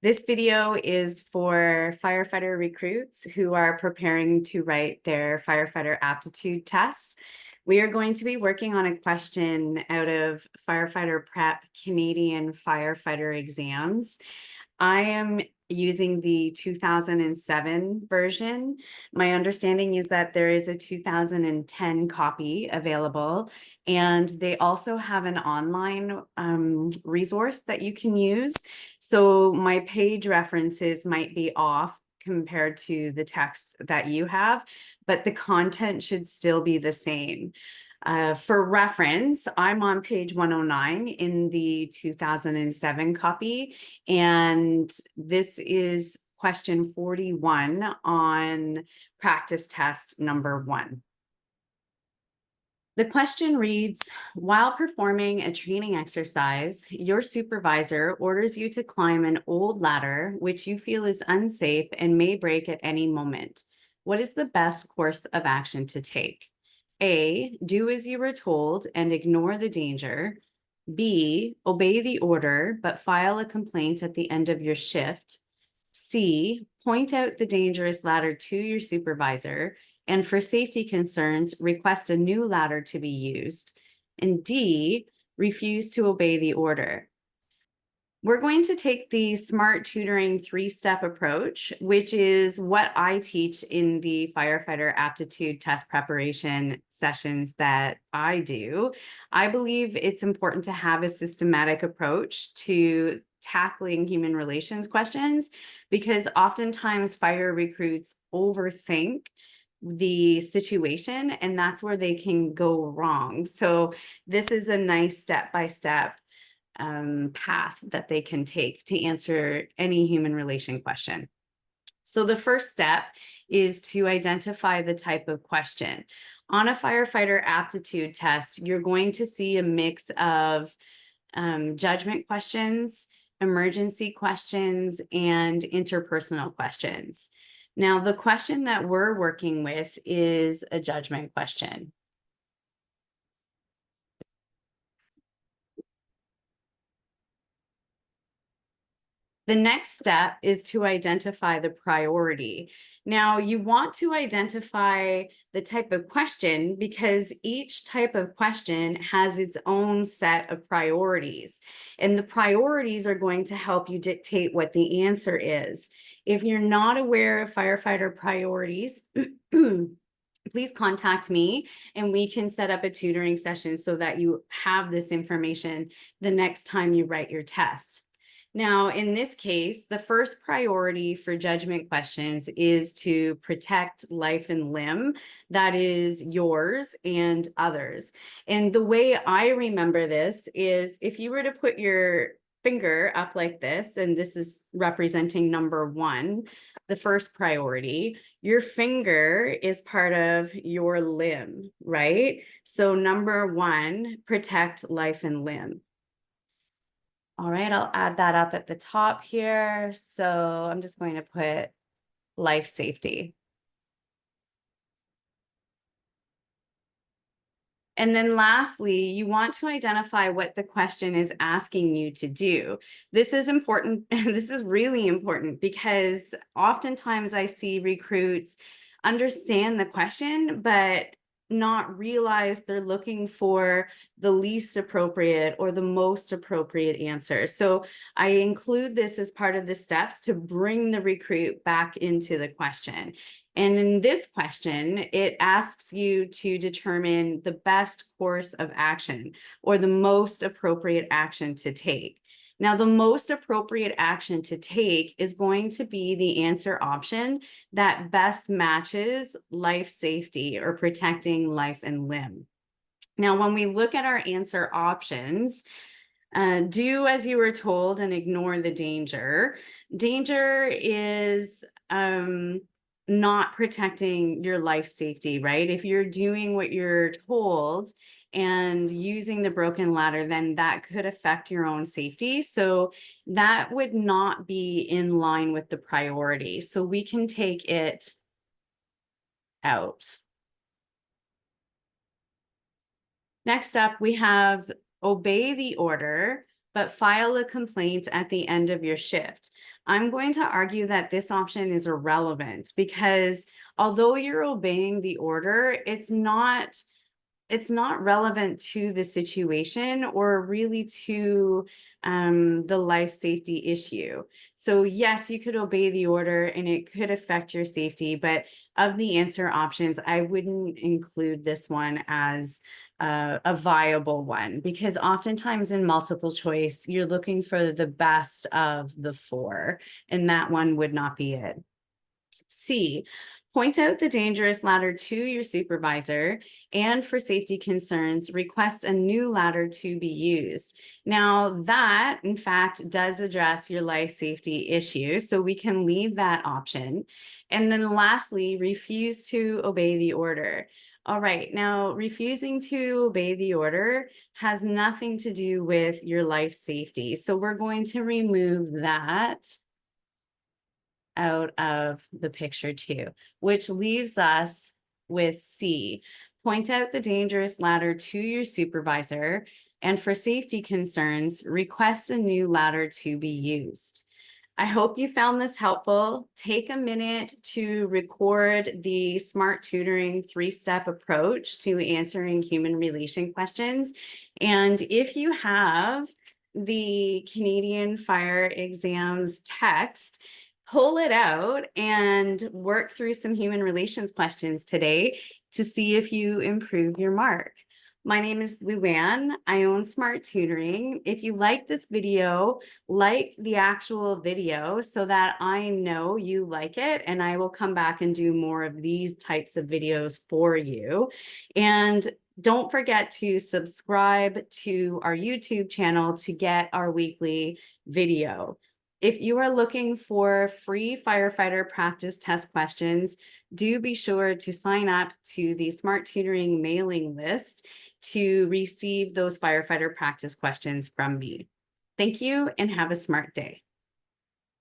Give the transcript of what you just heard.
This video is for firefighter recruits who are preparing to write their Firefighter Aptitude tests. We are going to be working on a question out of Firefighter Prep Canadian firefighter exams. I am using the 2007 version. My understanding is that there is a 2010 copy available, and they also have an online resource that you can use. So my page references might be off compared to the text that you have, but the content should still be the same. For reference, I'm on page 109 in the 2007 copy, and this is question 41 on practice test number 1. The question reads, while performing a training exercise, your supervisor orders you to climb an old ladder, which you feel is unsafe and may break at any moment. What is the best course of action to take? A, do as you were told and ignore the danger. B, obey the order, but file a complaint at the end of your shift. C, point out the dangerous ladder to your supervisor, and for safety concerns, request a new ladder to be used. And D, refuse to obey the order. We're going to take the S.M.A.R.T tutoring 3-step approach, which is what I teach in the Firefighter Aptitude test preparation sessions that I do. I believe it's important to have a systematic approach to tackling human relations questions, because oftentimes fire recruits overthink the situation, and that's where they can go wrong. So this is a nice step-by-step path that they can take to answer any human relation question. So the first step is to identify the type of question. On a firefighter aptitude test, you're going to see a mix of judgment questions, emergency questions, and interpersonal questions. Now, the question that we're working with is a judgment question. The next step is to identify the priority. Now, you want to identify the type of question because each type of question has its own set of priorities, and the priorities are going to help you dictate what the answer is. If you're not aware of firefighter priorities, please contact me and we can set up a tutoring session so that you have this information the next time you write your test. Now, in this case, the first priority for judgment questions is to protect life and limb. That is yours and others. And the way I remember this is if you were to put your finger up like this, and this is representing number 1, the first priority, your finger is part of your limb, right? So number 1, protect life and limb. All right, I'll add that up at the top here. So I'm just going to put life safety. And then lastly, you want to identify what the question is asking you to do. This is important. This is really important because oftentimes I see recruits understand the question, but not realize they're looking for the least appropriate or the most appropriate answer. So I include this as part of the steps to bring the recruit back into the question. And in this question, it asks you to determine the best course of action or the most appropriate action to take. Now, the most appropriate action to take is going to be the answer option that best matches life safety or protecting life and limb. Now, when we look at our answer options, do as you were told and ignore the danger. Danger is not protecting your life safety, right? If you're doing what you're told and using the broken ladder, then that could affect your own safety. So that would not be in line with the priority. So we can take it out. Next up, we have obey the order, but file a complaint at the end of your shift. I'm going to argue that this option is irrelevant because although you're obeying the order, it's not relevant to the situation or really to the life safety issue. So yes, you could obey the order and it could affect your safety, but of the answer options, I wouldn't include this one as a viable one because oftentimes in multiple choice, you're looking for the best of the four, and that one would not be it. C, point out the dangerous ladder to your supervisor, and for safety concerns, request a new ladder to be used. Now that, in fact, does address your life safety issue, so we can leave that option. And then lastly, refuse to obey the order. All right, now refusing to obey the order has nothing to do with your life safety. So we're going to remove that out of the picture too, which leaves us with C. Point out the dangerous ladder to your supervisor, and for safety concerns, request a new ladder to be used. I hope you found this helpful. Take a minute to record the S.M.A.R.T tutoring 3-step approach to answering human relation questions. And if you have the Canadian Fire exams text, pull it out and work through some human relations questions today to see if you improve your mark. My name is Luann. I own S.M.A.R.T Tutoring. If you like this video, like the actual video so that I know you like it, and I will come back and do more of these types of videos for you. And don't forget to subscribe to our YouTube channel to get our weekly video. If you are looking for free firefighter practice test questions, do be sure to sign up to the S.M.A.R.T Tutoring mailing list to receive those firefighter practice questions from me. Thank you and have a smart day.